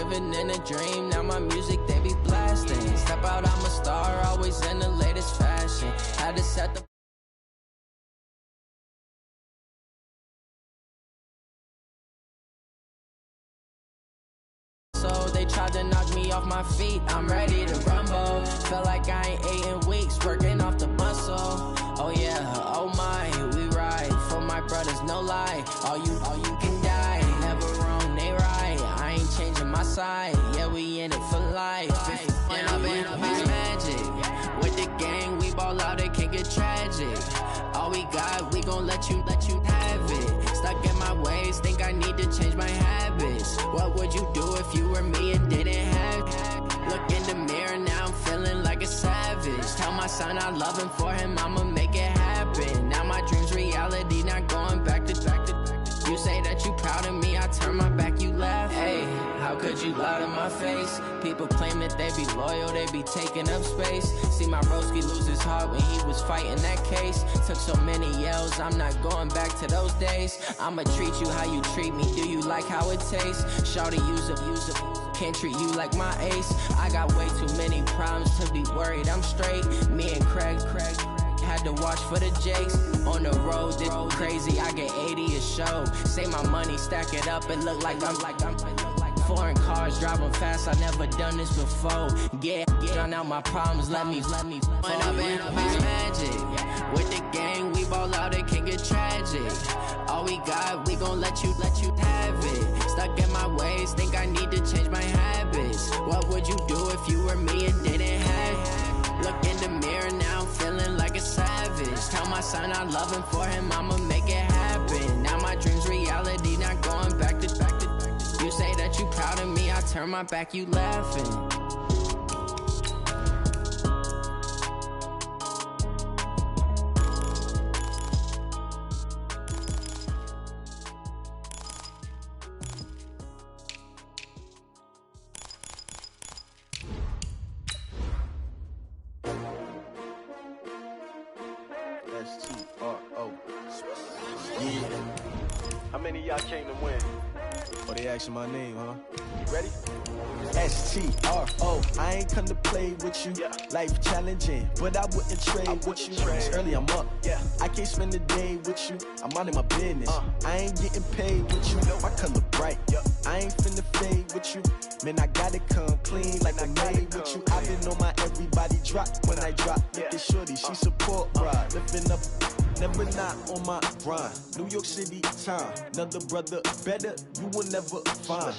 living in a dream. Now my music, they be blasting. Step out, I'm a star, always in the latest fashion. Had to set the so they tried to knock me off my feet. I'm ready to rumble. Felt like I ain't ate in weeks, working off the muscle. Oh yeah, oh my, we ride for my brothers, no lie. All you can die. Never wrong, they right. I ain't changing my side. Yeah, we in it for life. When I've been magic with the gang, we ball out. It can get tragic. All we got, we gon' let you have it. Stuck in my ways, think I need to change my habits. What would you do if you were me and didn't have it? Look in the mirror, now I'm feeling like a savage. Tell my son I love him, for him I'ma make it happen. Now my dream's reality, not going back to. You say that you proud of me, I turn my back, you laugh. Hey, how could you lie to my face? People claim that they be loyal, they be taking up space. See my broski lose his heart when he was fighting that case. Took so many yells, I'm not going back to those days. I'ma treat you how you treat me, do you like how it tastes? Shawty, use up, can't treat you like my ace. I got way too many problems to be worried, I'm straight. Me and Craig had to watch for the Jakes. On the road, this crazy, I get 80 a show. Say my money, stack it up, it look like I'm foreign cars, driving fast, I never done this before. Get drown out my problems, let me When I've been magic with the gang, we ball out, it can get tragic. All we got, we gon' let you have it. Stuck in my ways, think I need to change my habits. What would you do if you were me and didn't have it? Look in the mirror, now I'm feeling like a savage. Tell my son I love him, for him I'ma make it happen. Now my dream's reality, not going back to. You say that you proud of me, I turn my back, you laughing. S-T-R-O. Yeah. How many of y'all came to win? Oh, they asking my name, huh? You ready? S-T-R-O. I ain't come to play with you. Yeah. Life challenging, but I wouldn't trade with you. It's early, I'm up. Yeah. I can't spend the day with you. I'm minding my business. I ain't getting paid with you. My color bright. Yeah. I ain't finna fade with you. Man, I gotta come clean like I made with you. I've been on my everybody drop when I drop. Look at shorty, she support bride. Lifting up, never not on my grind. New York City time, another brother better, you will never find.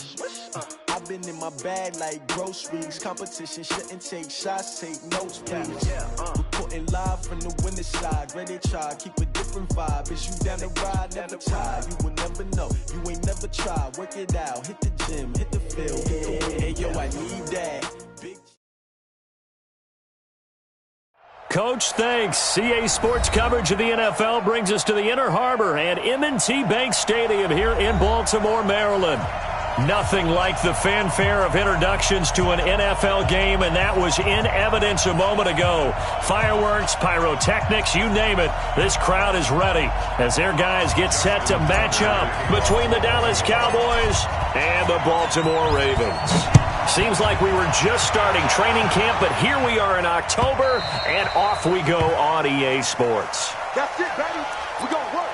I've been in my bag like groceries. Competition shouldn't take shots, take notes, please. Reporting live from the winning side. Ready to try, keep a different vibe. Is you down the ride, never tired. You will never know, you ain't never tried. Work it out, hit the gym, hit the field, hit the wind. Hey yo, I need that. Big Coach, thanks. CA Sports coverage of the NFL brings us to the Inner Harbor and M&T Bank Stadium here in Baltimore, Maryland. Nothing like the fanfare of introductions to an NFL game, and that was in evidence a moment ago. Fireworks, pyrotechnics, you name it. This crowd is ready as their guys get set to match up between the Dallas Cowboys and the Baltimore Ravens. Seems like we were just starting training camp, but here we are in October, and off we go on EA Sports. That's it, baby. We're going to work.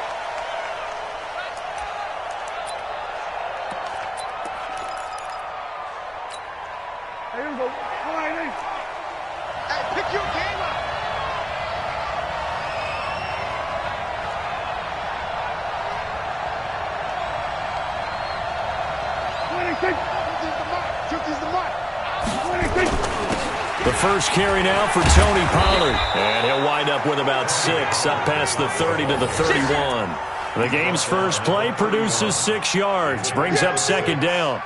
Hey, here we go. All right, hey. Hey, pick your game up. The first carry now for Tony Pollard. And he'll wind up with about 6, up past the 30 to the 31. The game's first play produces 6 yards, brings up second down.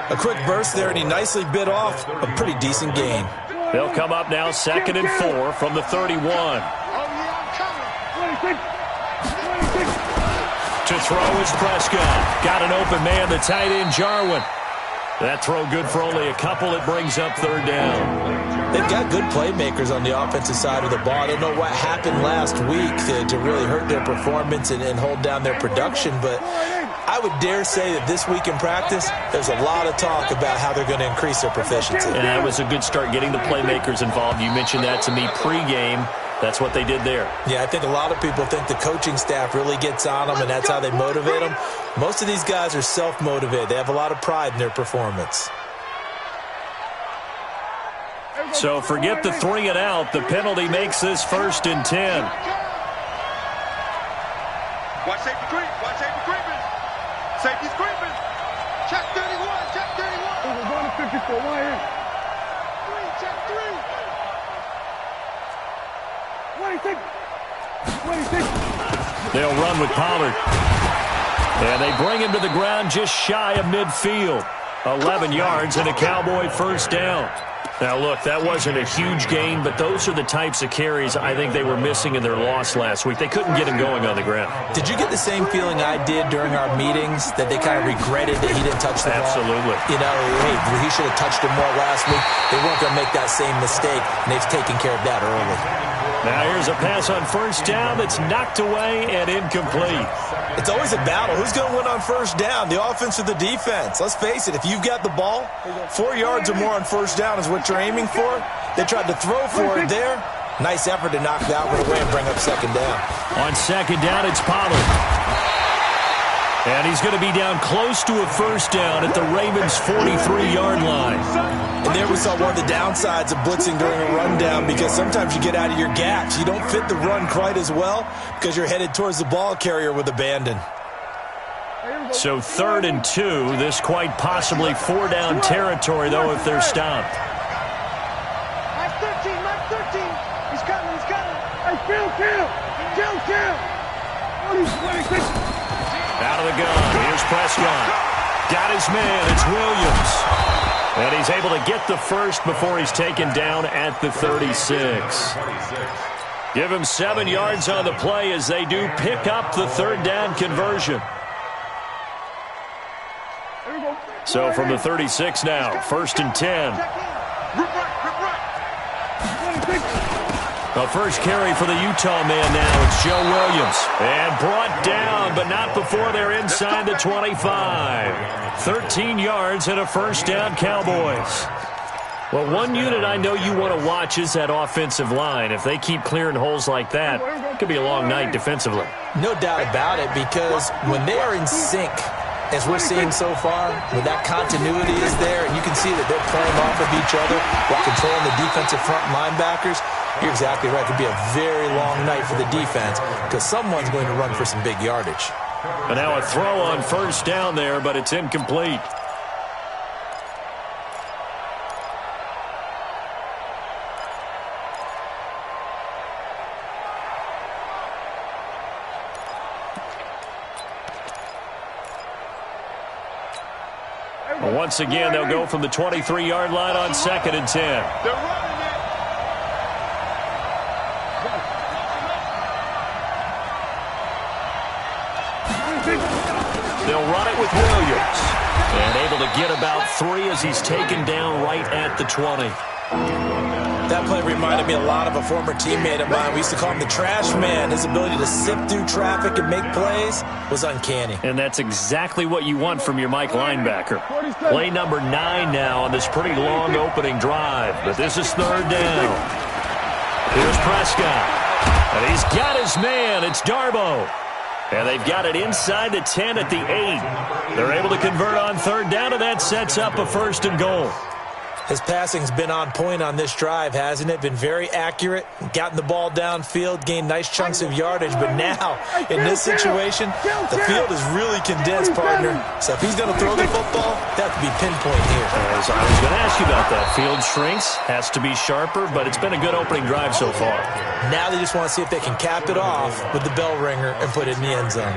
A quick burst there, and he nicely bit off a pretty decent gain. They'll come up now 2nd and 4 from the 31. To throw is Prescott. Got an open man, the tight end, Jarwin. That throw good for only a couple. It brings up 3rd down. They've got good playmakers on the offensive side of the ball. I don't know what happened last week to really hurt their performance and hold down their production, but I would dare say that this week in practice, there's a lot of talk about how they're going to increase their proficiency. And that was a good start, getting the playmakers involved. You mentioned that to me pregame. That's what they did there. Yeah, I think a lot of people think the coaching staff really gets on them, and that's how they motivate them. Most of these guys are self-motivated. They have a lot of pride in their performance. So forget the 3 and out. The penalty makes this 1st and 10. Watch safety creep. Watch safety creeping. Safety's creeping. Check 31. Check 31. We're going to 54. Why here? 3. Check 3. 26. 26. They'll run with Pollard. And they bring him to the ground just shy of midfield. 11 yards and a Cowboy first down. Now, look, that wasn't a huge gain, but those are the types of carries I think they were missing in their loss last week. They couldn't get him going on the ground. Did you get the same feeling I did during our meetings, that they kind of regretted that he didn't touch the ball? Absolutely. You know, hey, he should have touched him more last week. They weren't going to make that same mistake, and they've taken care of that early. Now here's a pass on first down that's knocked away and incomplete. It's always a battle. Who's going to win on first down, the offense or the defense? Let's face it, if you've got the ball, 4 yards or more on first down is what you're aiming for. They tried to throw for it there. Nice effort to knock that one away and bring up second down. On second down, it's Pollard. And he's going to be down close to a first down at the Ravens' 43-yard line. And there we saw one of the downsides of blitzing during a rundown, because sometimes you get out of your gaps. You don't fit the run quite as well because you're headed towards the ball carrier with abandon. So 3rd and 2. This quite possibly 4-down territory, though, if they're stopped. Mike 13. Mike 13. He's coming. He's coming. Hey, kill. Out of the gun. Here's Prescott. Got his man. It's Williams. And he's able to get the first before he's taken down at the 36. Give him 7 yards on the play as they do pick up the 3rd down conversion. So from the 36 now, 1st and 10. The first carry for the Utah man now. It's Joe Williams. And brought down, but not before they're inside the 25. 13 yards and a first down, Cowboys. Well, one unit I know you want to watch is that offensive line. If they keep clearing holes like that, it could be a long night defensively. No doubt about it, because when they are in sync, as we're seeing so far, when that continuity is there, and you can see that they're playing off of each other while controlling the defensive front linebackers, you're exactly right. It could be a very long night for the defense because someone's going to run for some big yardage. And now a throw on first down there, but it's incomplete. Once again, they'll go from the 23-yard line on 2nd and 10. They're running it. They'll run it with Williams. And able to get about 3 as he's taken down right at the 20. That play reminded me a lot of a former teammate of mine. We used to call him the trash man. His ability to sift through traffic and make plays was uncanny. And that's exactly what you want from your Mike linebacker. Play number 9 now on this pretty long opening drive. But this is 3rd down. Here's Prescott. And he's got his man. It's Darboh. And they've got it inside the 10 at the 8. They're able to convert on 3rd down, and that sets up a 1st and goal. His passing's been on point on this drive, hasn't it? Been very accurate, gotten the ball downfield, gained nice chunks of yardage. But now, in this situation, the field is really condensed, partner. So if he's going to throw the football, that have to be pinpoint here. As I was going to ask you about that. Field shrinks, has to be sharper, but it's been a good opening drive so far. Now they just want to see if they can cap it off with the bell ringer and put it in the end zone.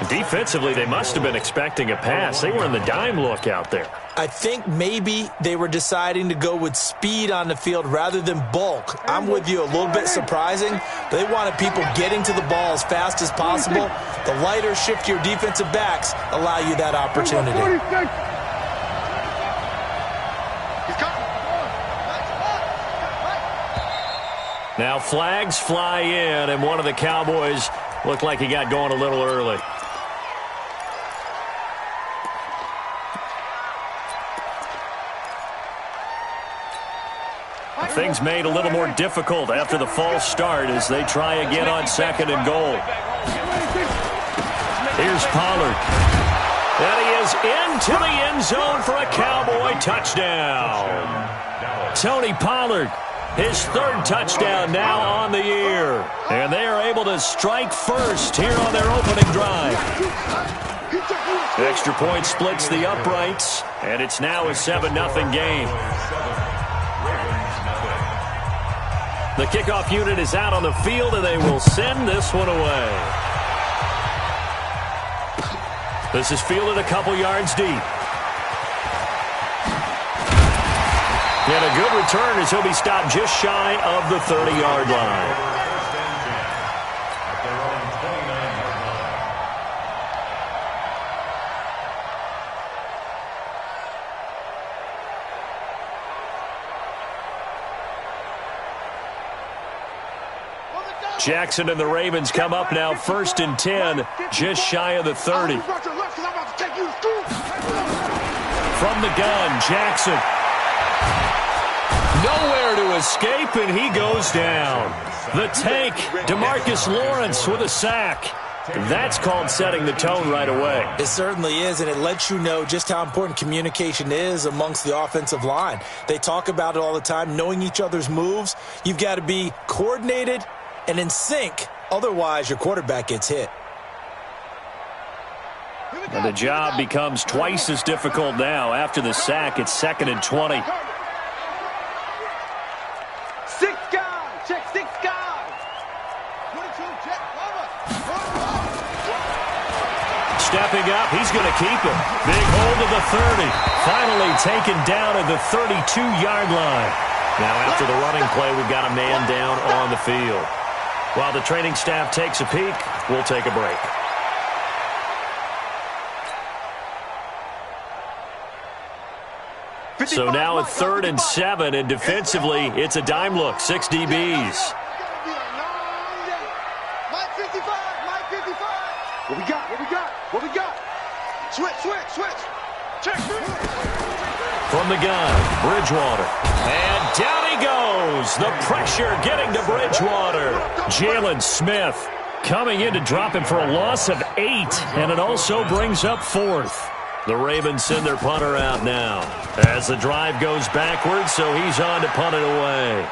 Defensively, they must have been expecting a pass. They were in the dime look out there. I think maybe they were deciding to go with speed on the field rather than bulk. I'm with you, a little bit surprising. They wanted people getting to the ball as fast as possible. The lighter, shiftier defensive backs allow you that opportunity. Now flags fly in, and one of the Cowboys looked like he got going a little early. Things made a little more difficult after the false start as they try again on 2nd and goal. Here's Pollard. And he is into the end zone for a Cowboy touchdown. Tony Pollard, his 3rd touchdown now on the year. And they are able to strike first here on their opening drive. Extra point splits the uprights, and it's now a 7-0 game. The kickoff unit is out on the field, and they will send this one away. This is fielded a couple yards deep. And a good return as he'll be stopped just shy of the 30-yard line. Jackson and the Ravens come up now 1st and 10, just shy of the 30. From the gun, Jackson. Nowhere to escape, and he goes down. The tank, DeMarcus Lawrence with a sack. That's called setting the tone right away. It certainly is, and it lets you know just how important communication is amongst the offensive line. They talk about it all the time, knowing each other's moves. You've got to be coordinated and in sync, otherwise your quarterback gets hit. And the job becomes twice as difficult now after the sack. It's 2nd and 20. 6 guys, check 6 guys. 22, check, Stepping up, he's going to keep it. Big hold of the 30. Finally taken down at the 32-yard line. Now after the running play, we've got a man down on the field. While the training staff takes a peek, we'll take a break. So now a 3rd and 7, and defensively, it's a dime look. 6 DBs. Mike 55, Mike 55. What we got, what we got, what we got? Switch, switch, switch. Check. From the gun, Bridgewater. And down he goes. The pressure getting to Bridgewater. Jalen Smith coming in to drop him for a loss of 8, and it also brings up 4th. The Ravens send their punter out now as the drive goes backwards, so he's on to punt it away.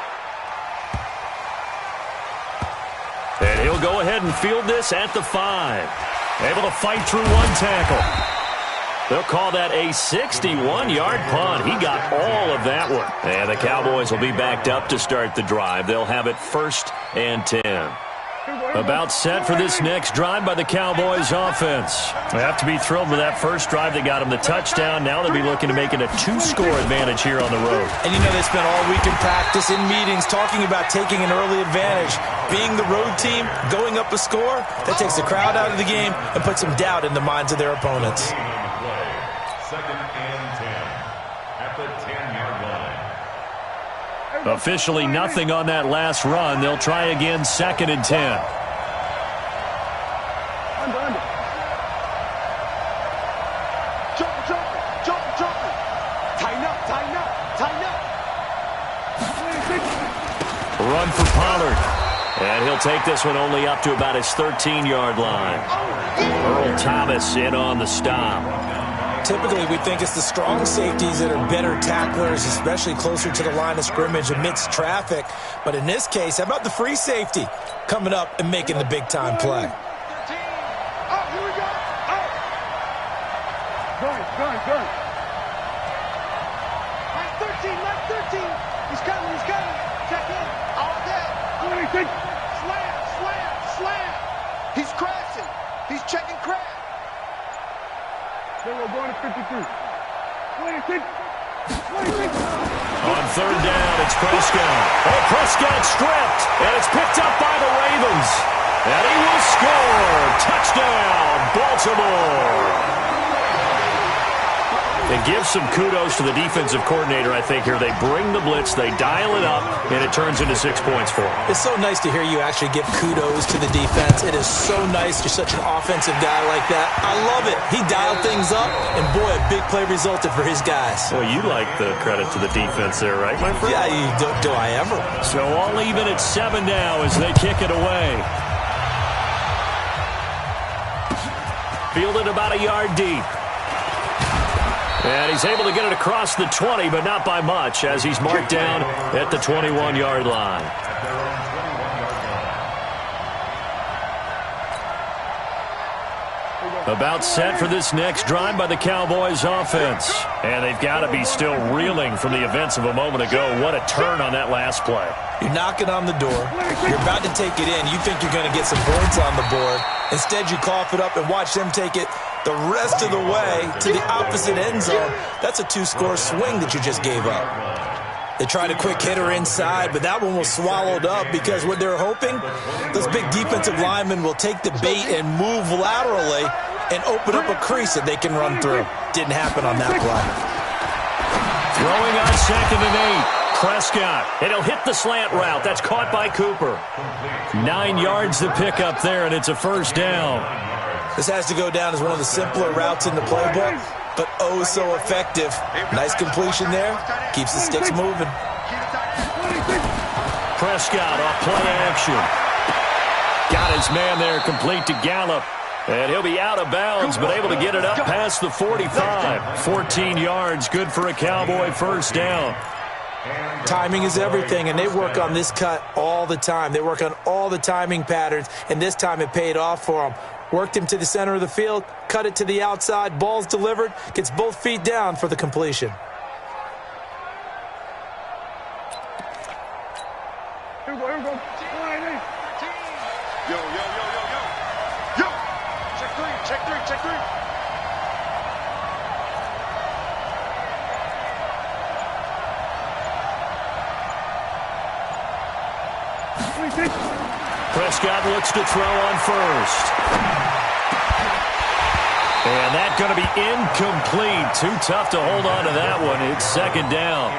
And he'll go ahead and field this at the 5. Able to fight through one tackle. They'll call that a 61-yard punt. He got all of that one. And the Cowboys will be backed up to start the drive. They'll have it 1st and 10. About set for this next drive by the Cowboys offense. They have to be thrilled with that first drive. They got him the touchdown. Now they'll be looking to make it a 2-score advantage here on the road. And you know they spent all week in practice, in meetings, talking about taking an early advantage. Being the road team, going up a score, that takes the crowd out of the game and puts some doubt in the minds of their opponents. 2nd and 10 at the 10-yard line. Officially nothing on that last run. They'll try again 2nd and 10. Under. Jump. Tighten up. Run for Pollard. And he'll take this one only up to about his 13-yard line. Earl Thomas in on the stop. Typically, we think it's the strong safeties that are better tacklers, especially closer to the line of scrimmage amidst traffic. But in this case, how about the free safety coming up and making the big-time play? Oh, here we go. Oh. Gun. Mike 13. He's coming. Check in. All day. Slam. He's crashing. He's checking crash. We're going to 53. 26. On 3rd down, it's Prescott. Oh, Prescott stripped, and it's picked up by the Ravens. And he will score. Touchdown, Baltimore. And give some kudos to the defensive coordinator, I think, here. They bring the blitz, they dial it up, and it turns into 6 points for them. It's so nice to hear you actually give kudos to the defense. It is so nice. You're such an offensive guy like that. I love it. He dialed things up, and boy, a big play resulted for his guys. Well, you like the credit to the defense there, right, my friend? Yeah, do I ever? So all even at 7 now as they kick it away. Fielded about a yard deep. And he's able to get it across the 20, but not by much, as he's marked down at the 21-yard line. About set for this next drive by the Cowboys offense. And they've got to be still reeling from the events of a moment ago. What a turn on that last play. You're knocking on the door. You're about to take it in. You think you're going to get some points on the board. Instead, you cough it up and watch them take it the rest of the way to the opposite end zone. That's a 2-score swing that you just gave up. They tried a quick hitter inside, but that one was swallowed up because what they're hoping, those big defensive linemen will take the bait and move laterally and open up a crease that they can run through. Didn't happen on that play. Throwing on 2nd and 8. Prescott, and he'll hit the slant route. That's caught by Cooper. 9 yards to pick up there, and it's a first down. This has to go down as one of the simpler routes in the playbook, but oh so effective. Nice completion there. Keeps the sticks moving. Prescott off play action. Got his man there complete to Gallup. And he'll be out of bounds, but able to get it up past the 45. 14 yards, good for a Cowboy first down. Timing is everything, and they work on this cut all the time. They work on all the timing patterns, and this time it paid off for them. Worked him to the center of the field, cut it to the outside, ball's delivered, gets both feet down for the completion. Here we go. Yo. Check three. Prescott looks to throw on first. And that's going to be incomplete. Too tough to hold on to that one. It's 2nd down.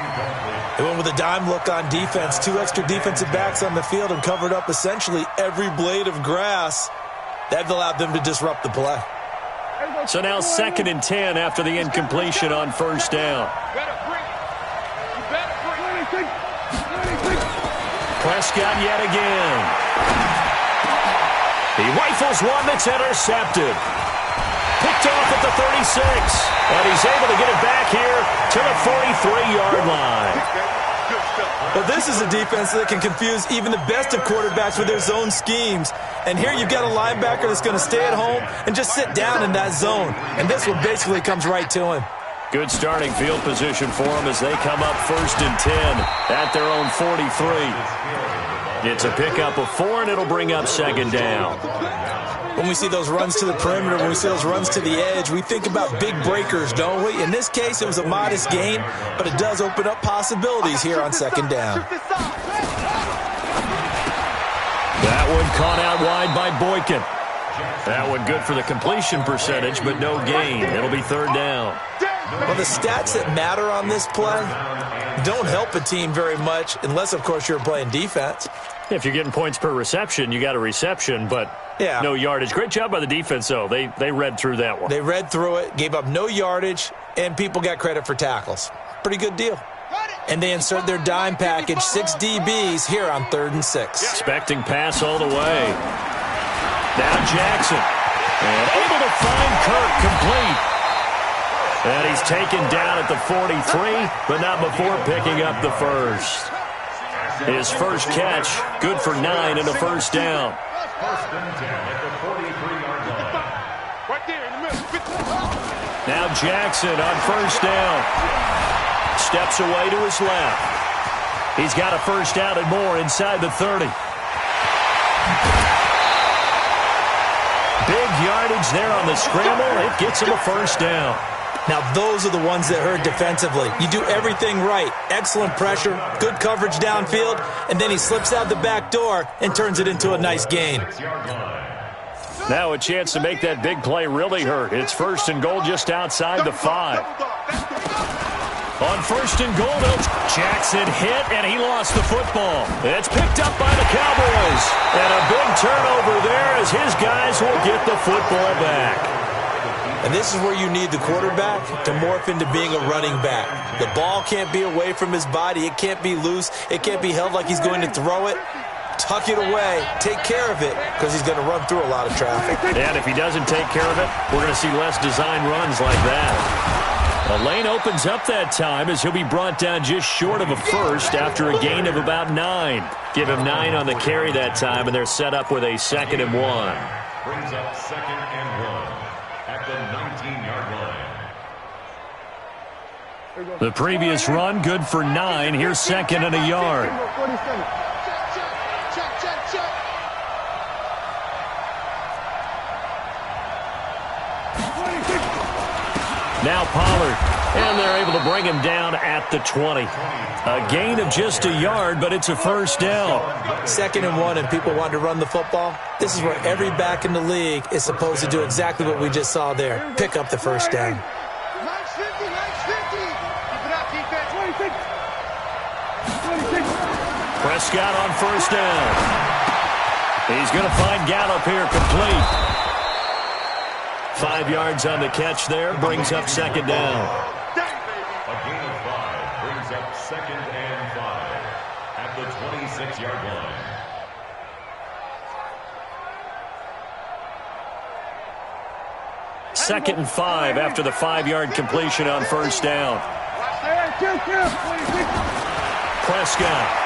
They went with a dime look on defense. 2 extra defensive backs on the field and covered up essentially every blade of grass. That allowed them to disrupt the play. So now 2nd and 10 after the incompletion on first down. Prescott yet again. He rifles one that's intercepted. Picked off at the 36. And he's able to get it back here to the 43-yard line. Well, this is a defense that can confuse even the best of quarterbacks with their zone schemes. And here you've got a linebacker that's going to stay at home and just sit down in that zone. And this one basically comes right to him. Good starting field position for them as they come up 1st and 10 at their own 43. It's a pickup of 4, and it'll bring up 2nd down. When we see those runs to the perimeter, when we see those runs to the edge, we think about big breakers, don't we? In this case, it was a modest gain, but it does open up possibilities here on 2nd down. That one caught out wide by Boykin. That one good for the completion percentage, but no gain. It'll be 3rd down. Well, the stats that matter on this play don't help a team very much unless, of course, you're playing defense. If you're getting points per reception, you got a reception, but no yardage. Great job by the defense, though. They read through that one. They read through it, gave up no yardage, and people got credit for tackles. Pretty good deal. And they insert their dime package, 6 DBs here on 3rd and 6. Expecting pass all the way. Now Jackson. And able to find Kirk complete. And he's taken down at the 43, but not before picking up the first. His first catch, good for 9 and a first down. 1st and 10 at the 43-yard line. Right there in the middle. Now Jackson on first down. Steps away to his left. He's got a first down and more inside the 30. Big yardage there on the scramble. It gets him a first down. Now, those are the ones that hurt defensively. You do everything right. Excellent pressure, good coverage downfield, and then he slips out the back door and turns it into a nice gain. Now a chance to make that big play really hurt. It's 1st and goal just outside the 5. On first and goal, Jackson hit, and he lost the football. It's picked up by the Cowboys. And a big turnover there as his guys will get the football back. And this is where you need the quarterback to morph into being a running back. The ball can't be away from his body. It can't be loose. It can't be held like he's going to throw it. Tuck it away. Take care of it because he's going to run through a lot of traffic. And if he doesn't take care of it, we're going to see less design runs like that. The lane opens up that time as he'll be brought down just short of a first after a gain of about 9. Give him 9 on the carry that time, and they're set up with a 2nd and 1. Brings up 2nd and 1 at the 19-yard line. The previous run, good for 9. Here's 2nd and a yard. Now Pollard, and they're able to bring him down at the 20. A gain of just a yard, but it's a first down. 2nd and 1, and people want to run the football. This is where every back in the league is supposed to do exactly what we just saw there. Pick up the first down. Prescott on first down. He's going to find Gallup here complete. 5 yards on the catch there, brings up 2nd down. A gain of 5 brings up 2nd and 5 at the 26-yard line. Second and 5 after the 5-yard completion on first down. Prescott.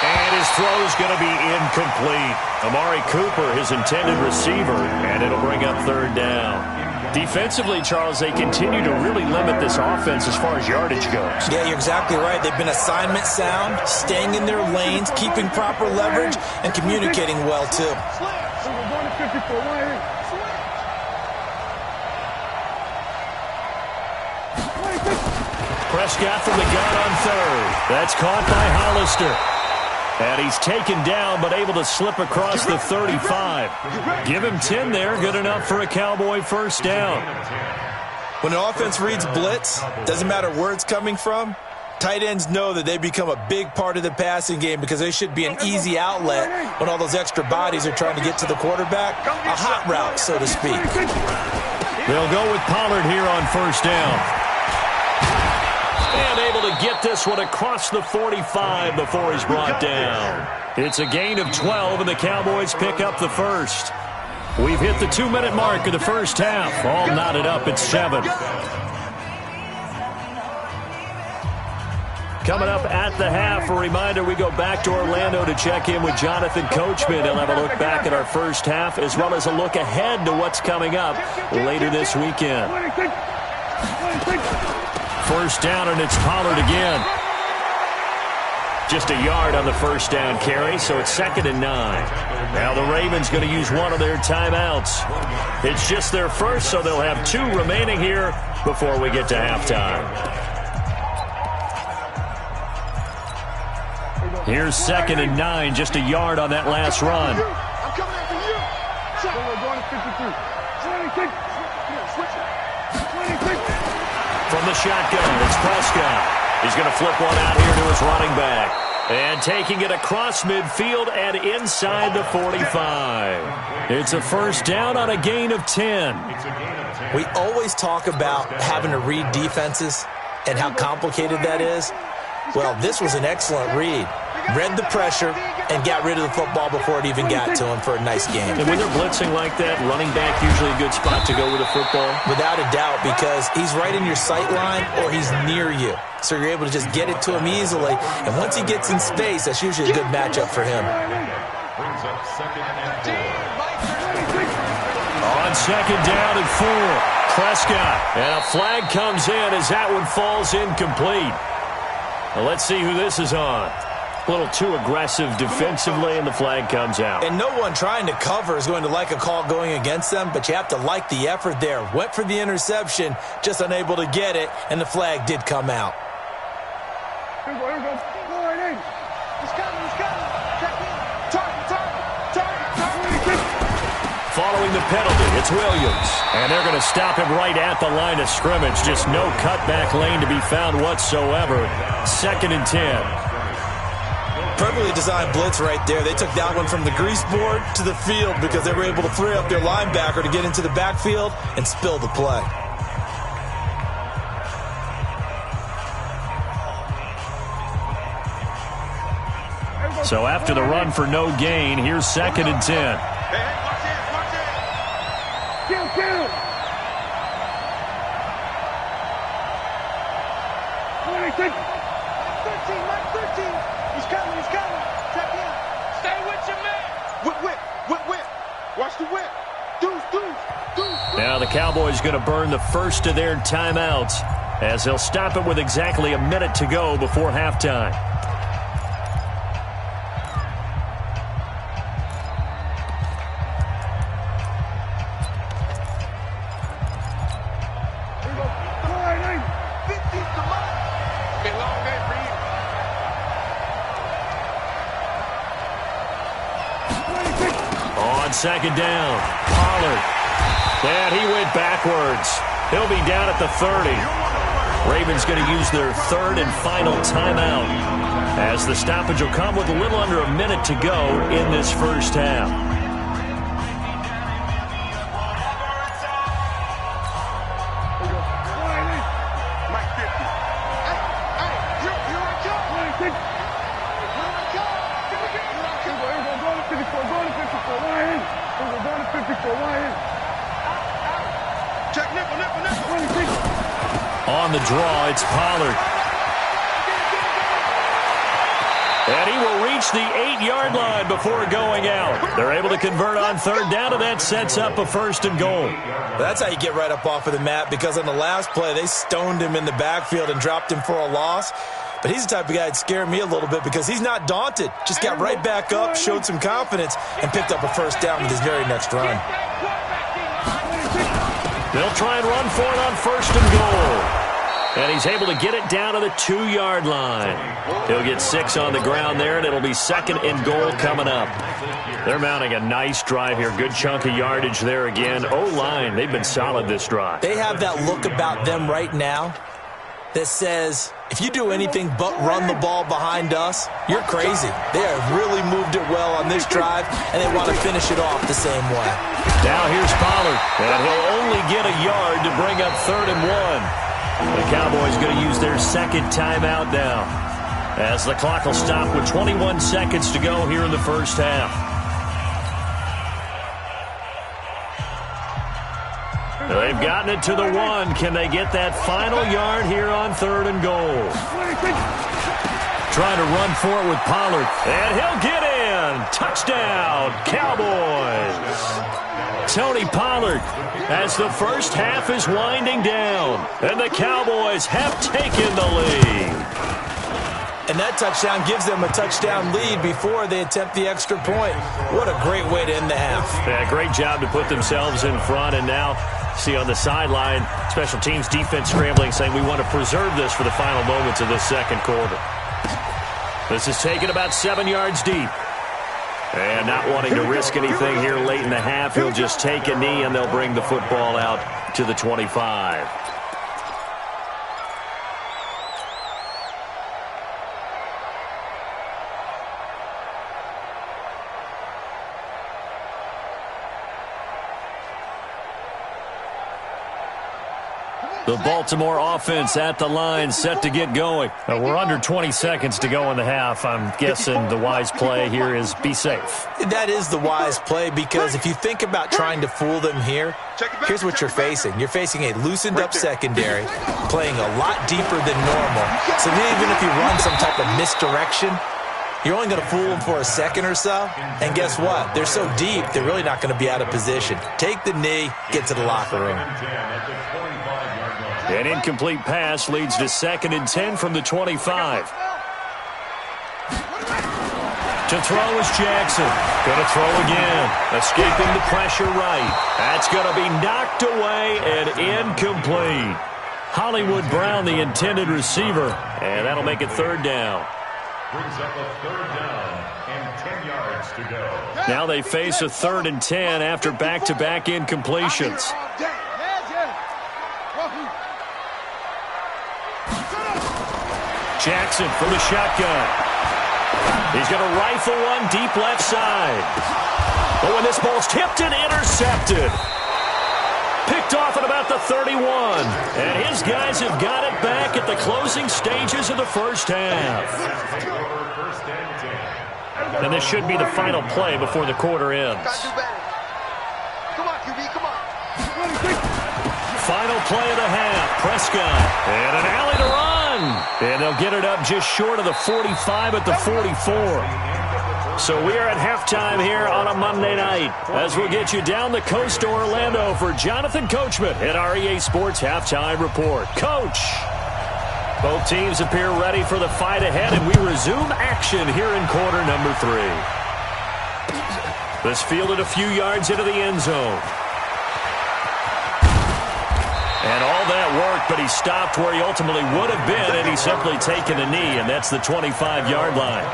And his throw is going to be incomplete. Amari Cooper, his intended receiver, and it'll bring up 3rd down. Defensively, Charles, they continue to really limit this offense as far as yardage goes. Yeah, you're exactly right. They've been assignment sound, staying in their lanes, keeping proper leverage, and communicating well, too. Prescott from the gun on 3rd. That's caught by Hollister. And he's taken down, but able to slip across the 35. Give him 10 there. Good enough for a Cowboy first down. When an offense reads blitz, doesn't matter where it's coming from, tight ends know that they become a big part of the passing game because they should be an easy outlet when all those extra bodies are trying to get to the quarterback. A hot route, so to speak. They'll go with Pollard here on first down. And able to get this one across the 45 before he's brought down. It's a gain of 12, and the Cowboys pick up the first. We've hit the 2-minute mark of the first half. All knotted up at 7. Coming up at the half, a reminder, we go back to Orlando to check in with Jonathan Coachman. He'll have a look back at our first half as well as a look ahead to what's coming up later this weekend. First down, and it's Pollard again. Just a yard on the first down carry, so it's 2nd and 9. Now the Ravens going to use one of their timeouts. It's just their first, so they'll have 2 remaining here before we get to halftime. Here's 2nd and 9, just a yard on that last run. I'm coming after you. We're going to 52. 26. From the shotgun, it's Prescott. He's going to flip one out here to his running back. And taking it across midfield and inside the 45. It's a first down on a gain of 10. We always talk about having to read defenses and how complicated that is. Well, this was an excellent read. Read the pressure and got rid of the football before it even got to him for a nice game. And when they're blitzing like that, running back usually a good spot to go with the football? Without a doubt, because he's right in your sight line or he's near you. So you're able to just get it to him easily. And once he gets in space, that's usually a good matchup for him. Brings up 2nd and 4. On 2nd down and 4, Prescott. And a flag comes in as that one falls incomplete. Well, let's see who this is on. A little too aggressive defensively, and the flag comes out. And no one trying to cover is going to like a call going against them, but you have to like the effort there. Went for the interception, just unable to get it, and the flag did come out. Here we go. He's coming. Target. Following the penalty, It's Williams. And they're going to stop him right at the line of scrimmage. Just no cutback lane to be found whatsoever. 2nd and 10. Perfectly designed blitz right there. They took that one from the grease board to the field because they were able to free up their linebacker to get into the backfield and spill the play. So after the run for no gain, here's 2nd and 10. Hey, watch it, watch it. Kill. 26. 13. He's coming. Check in. Stay with your man. Whip. Watch the whip. Deuce. Now the Cowboys going to burn the first of their timeouts as they'll stop it with exactly a minute to go before halftime. Second down. Pollard. And he went backwards. He'll be down at the 30. Ravens going to use their 3rd and final timeout as the stoppage will come with a little under a minute to go in this first half. On the draw, it's Pollard. And he will reach the 8-yard line before going out. They're able to convert on 3rd down, and that sets up a 1st and goal. That's how you get right up off of the mat, because on the last play, they stoned him in the backfield and dropped him for a loss. But he's the type of guy that scared me a little bit because he's not daunted. Just got right back up, showed some confidence, and picked up a 1st down with his very next run. They'll try and run for it on 1st and goal. And he's able to get it down to the 2-yard line. He'll get 6 on the ground there, and it'll be 2nd and goal coming up. They're mounting a nice drive here. Good chunk of yardage there again. O-line, they've been solid this drive. They have that look about them right now that says, if you do anything but run the ball behind us, you're crazy. They have really moved it well on this drive, and they want to finish it off the same way. Now here's Pollard, and he'll only get a yard to bring up 3rd and 1. The Cowboys going to use their 2nd timeout now as the clock will stop with 21 seconds to go here in the first half. They've gotten it to the 1. Can they get that final yard here on 3rd and goal? Trying to run for it with Pollard, and he'll get in. Touchdown, Cowboys. Tony Pollard as the first half is winding down, and the Cowboys have taken the lead. And that touchdown gives them a touchdown lead before they attempt the extra point. What a great way to end the half. Yeah, great job to put themselves in front, and now see on the sideline, special teams defense scrambling, saying we want to preserve this for the final moments of this 2nd quarter. This is taken about 7 yards deep. And not wanting to risk anything here late in the half, he'll just take a knee, and they'll bring the football out to the 25. The Baltimore offense at the line, set to get going. We're under 20 seconds to go in the half. I'm guessing the wise play here is be safe. That is the wise play, because if you think about trying to fool them here, here's what you're facing. You're facing a loosened-up secondary, playing a lot deeper than normal. So even if you run some type of misdirection, you're only going to fool them for a second or so. And guess what? They're so deep, they're really not going to be out of position. Take the knee, get to the locker room. An incomplete pass leads to 2nd and 10 from the 25. To throw is Jackson. Going to throw again. Escaping the pressure right. That's going to be knocked away and incomplete. Hollywood Brown, the intended receiver. And that'll make it 3rd down. brings up a 3rd down and 10 yards to go. Now they face a 3rd and 10 after back-to-back incompletions. Jackson from the shotgun. He's going to rifle one deep left side. But when this ball's tipped and intercepted. Picked off at about the 31. And his guys have got it back at the closing stages of the first half. And this should be the final play before the quarter ends. Come on, QB, come on. Final play of the half. Prescott. And an alley to run. And they'll get it up just short of the 45 at the 44. So we are at halftime here on a Monday night as we'll get you down the coast to Orlando for Jonathan Coachman at our EA Sports Halftime Report. Coach, both teams appear ready for the fight ahead, and we resume action here in quarter number 3. This fielded a few yards into the end zone. And all that worked, but he stopped where he ultimately would have been, and he's simply taken a knee, and that's the 25-yard line.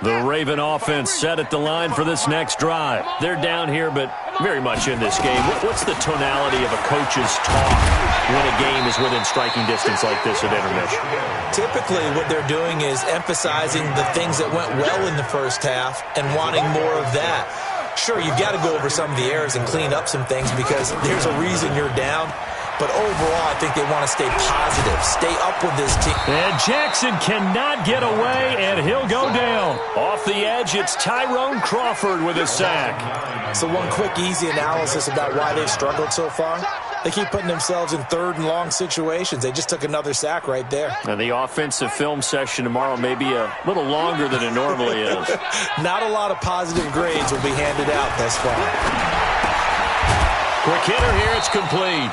The Raven offense set at the line for this next drive. They're down here, but very much in this game. What's the tonality of a coach's talk when a game is within striking distance like this at intermission? Typically, what they're doing is emphasizing the things that went well in the first half and wanting more of that. Sure, you've got to go over some of the errors and clean up some things because there's a reason you're down. But overall, I think they want to stay positive, stay up with this team. And Jackson cannot get away, and he'll go down. Off the edge, it's Tyrone Crawford with a sack. So one quick, easy analysis about why they've struggled so far. They keep putting themselves in 3rd and long situations. They just took another sack right there. And the offensive film session tomorrow may be a little longer than it normally is. Not a lot of positive grades will be handed out thus far. Quick hitter here, it's complete.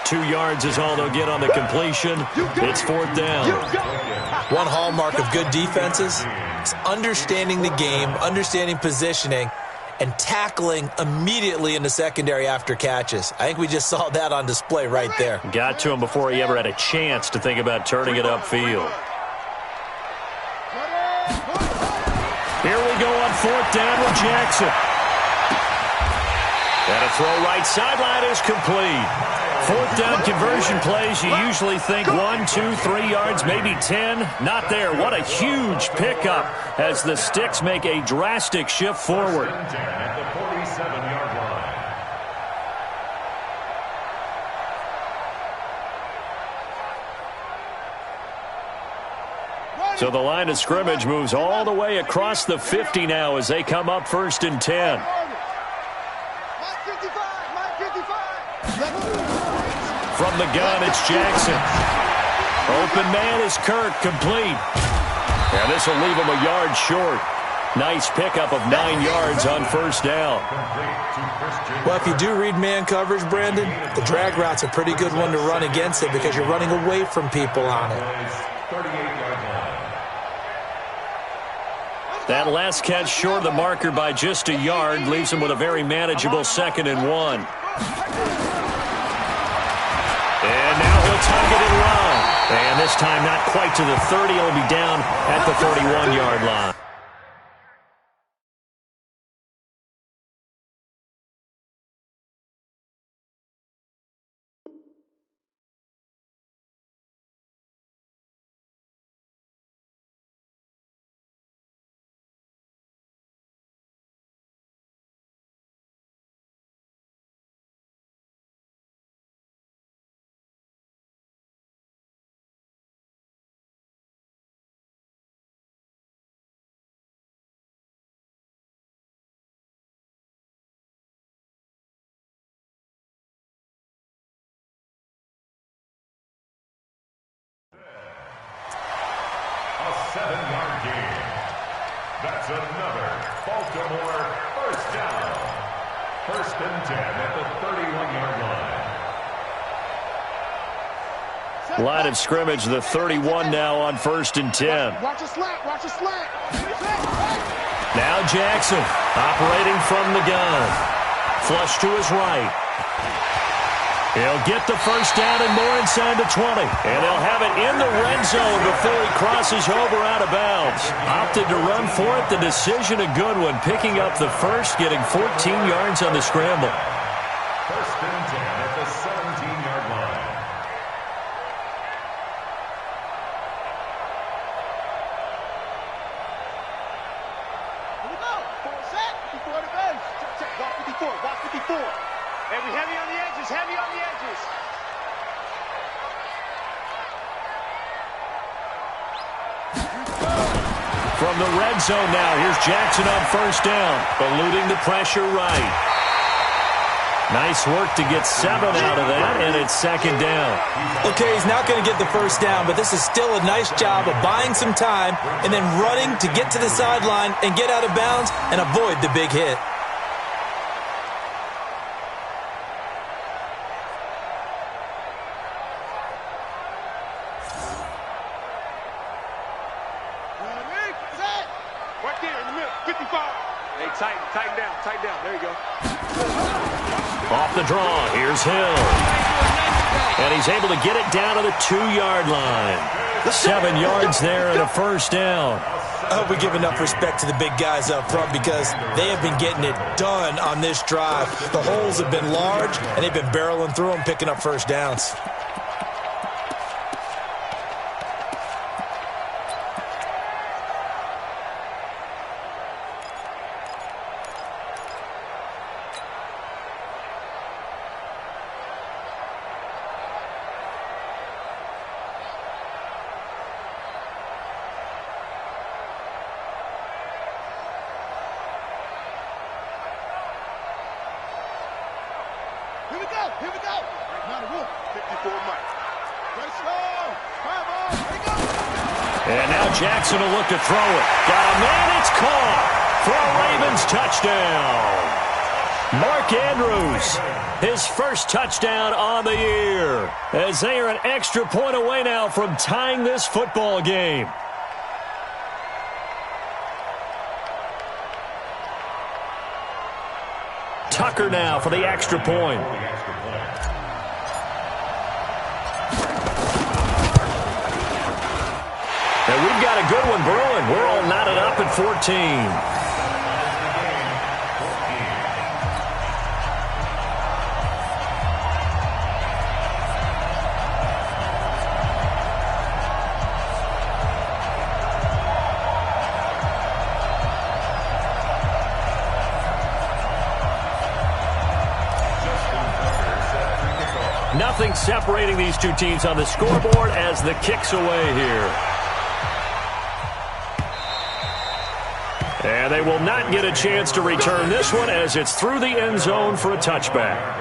2 yards is all they'll get on the completion. It's 4th down. One hallmark of good defenses is understanding the game, understanding positioning, and tackling immediately in the secondary after catches. I think we just saw that on display right there. Got to him before he ever had a chance to think about turning it upfield. Here we go on 4th down with Jackson. And a throw right sideline is complete. 4th down conversion plays, you usually think 1, 2, 3 yards, maybe 10. Not there. What a huge pickup as the Sticks make a drastic shift forward. At the 47-yard line. So the line of scrimmage moves all the way across the 50 now as they come up 1st and 10. From the gun, it's Jackson. Open man is Kirk, complete. And this will leave him a yard short. Nice pickup of 9 yards on 1st down. Well, if you do read man coverage, Brandon, the drag route's a pretty good one to run against it because you're running away from people on it. That last catch short of the marker by just a yard leaves him with a very manageable 2nd and 1. And now he'll tuck it and run. And this time not quite to the 30. He'll be down at the 31-yard line. A 7-yard gain. That's another Baltimore 1st down. 1st and 10 at the 31-yard line. Line of scrimmage, the 31 now on 1st and 10. Watch a slant. Watch a slant. Now Jackson operating from the gun. Flush to his right. He'll get the first down and more inside the 20. And they'll have it in the red zone before he crosses over out of bounds. Opted to run for it. The decision a good one. Picking up the first, getting 14 yards on the scramble. 1st and 10 at the 17-yard line. Here we go. Full set. Before the bench. Check. Watch 54. Watch 54. And we heavy on the edges. Heavy on the edges. From the red zone now, here's Jackson on 1st down. Eluding the pressure right. Nice work to get 7 out of that, and it's 2nd down. Okay, he's not going to get the first down, but this is still a nice job of buying some time and then running to get to the sideline and get out of bounds and avoid the big hit. Right there in the middle. 55. Hey, tighten down. There you go. Off the draw, here's Hill. And he's able to get it down to the 2-yard line. 7 yards there and a first down. I hope we give enough respect to the big guys up front because they have been getting it done on this drive. The holes have been large, and they've been barreling through them, picking up first downs. Here we go. Not a rule. 54 Mike. Ready, slow. Fireball. Here we go. And now Jackson will look to throw it. Got a man. It's caught for a Ravens touchdown. Mark Andrews, his first touchdown on the year, as they are an extra point away now from tying this football game. Tucker now for the extra point. And we've got a good one brewing. We're all knotted up at 14. Nothing separating these two teams on the scoreboard as the kick's away here. And they will not get a chance to return this one as it's through the end zone for a touchback.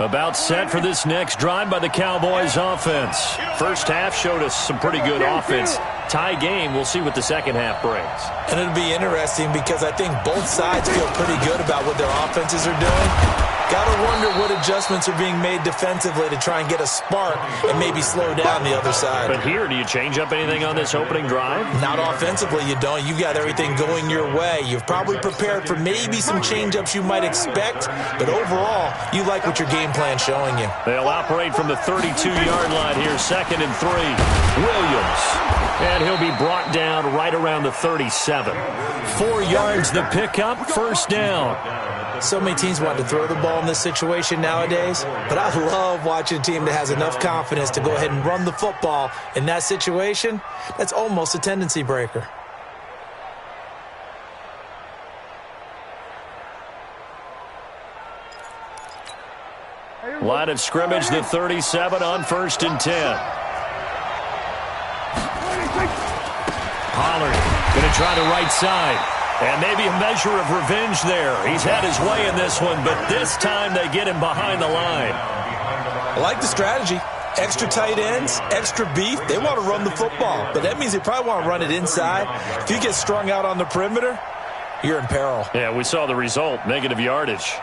About set for this next drive by the Cowboys offense. First half showed us some pretty good offense. Tie game, we'll see what the second half brings. And it'll be interesting because I think both sides feel pretty good about what their offenses are doing. Gotta wonder what adjustments are being made defensively to try and get a spark and maybe slow down the other side. But here, do you change up anything on this opening drive? Not offensively, you don't. You've got everything going your way. You've probably prepared for maybe some change-ups you might expect, but overall, you like what your game plan's showing you. They'll operate from the 32-yard line here, 2nd and 3. Williams. And he'll be brought down right around the 37. 4 yards the pickup, first down. So many teams want to throw the ball in this situation nowadays, but I love watching a team that has enough confidence to go ahead and run the football in that situation. That's almost a tendency breaker. Line of scrimmage, the 37 on 1st and 10. Pollard going to try the right side. And maybe a measure of revenge there. He's had his way in this one, but this time they get him behind the line. I like the strategy. Extra tight ends, extra beef. They want to run the football, but that means they probably want to run it inside. If you get strung out on the perimeter, you're in peril. Yeah, we saw the result, negative yardage.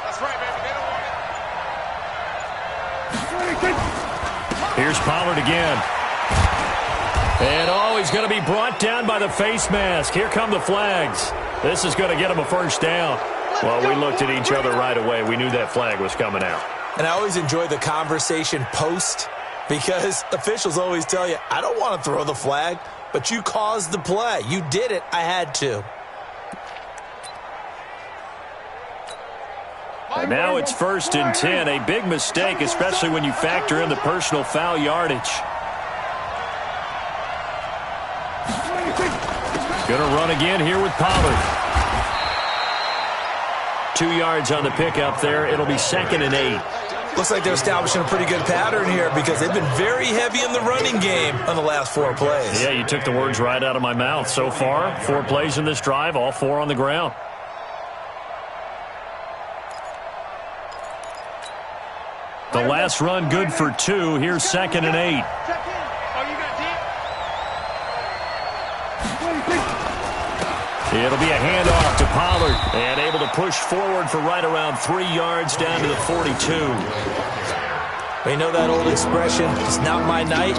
That's right, baby. They don't want it. Here's Pollard again. And, he's going to be brought down by the face mask. Here come the flags. This is going to get him a first down. Well, we looked at each other right away. We knew that flag was coming out. And I always enjoy the conversation post because officials always tell you, I don't want to throw the flag, but you caused the play. You did it. I had to. And now it's 1st and 10. A big mistake, especially when you factor in the personal foul yardage. Going to run again here with Pollard. 2 yards on the pickup there. It'll be 2nd and 8. Looks like they're establishing a pretty good pattern here because they've been very heavy in the running game on the last 4 plays. Yeah, you took the words right out of my mouth. So far, 4 plays in this drive, all 4 on the ground. The last run good for 2. Here's 2nd and 8. It'll be a handoff to Pollard and able to push forward for right around 3 yards down to the 42. We know that old expression, it's not my night.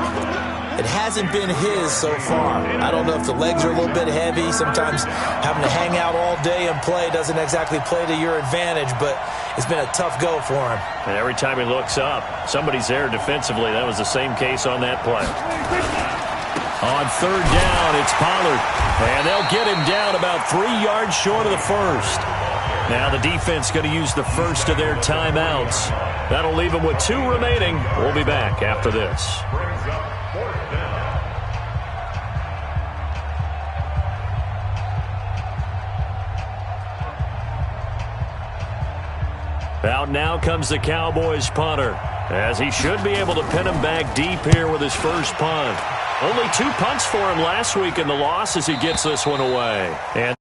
It hasn't been his so far. I don't know if the legs are a little bit heavy. Sometimes having to hang out all day and play doesn't exactly play to your advantage, but it's been a tough go for him. And every time he looks up, somebody's there defensively. That was the same case on that play. On 3rd down, it's Pollard. And they'll get him down about 3 yards short of the first. Now the defense going to use the first of their timeouts. That'll leave them with 2 remaining. We'll be back after this. Out now comes the Cowboys punter, as he should be able to pin him back deep here with his first punt. Only 2 punts for him last week in the loss as he gets this one away. And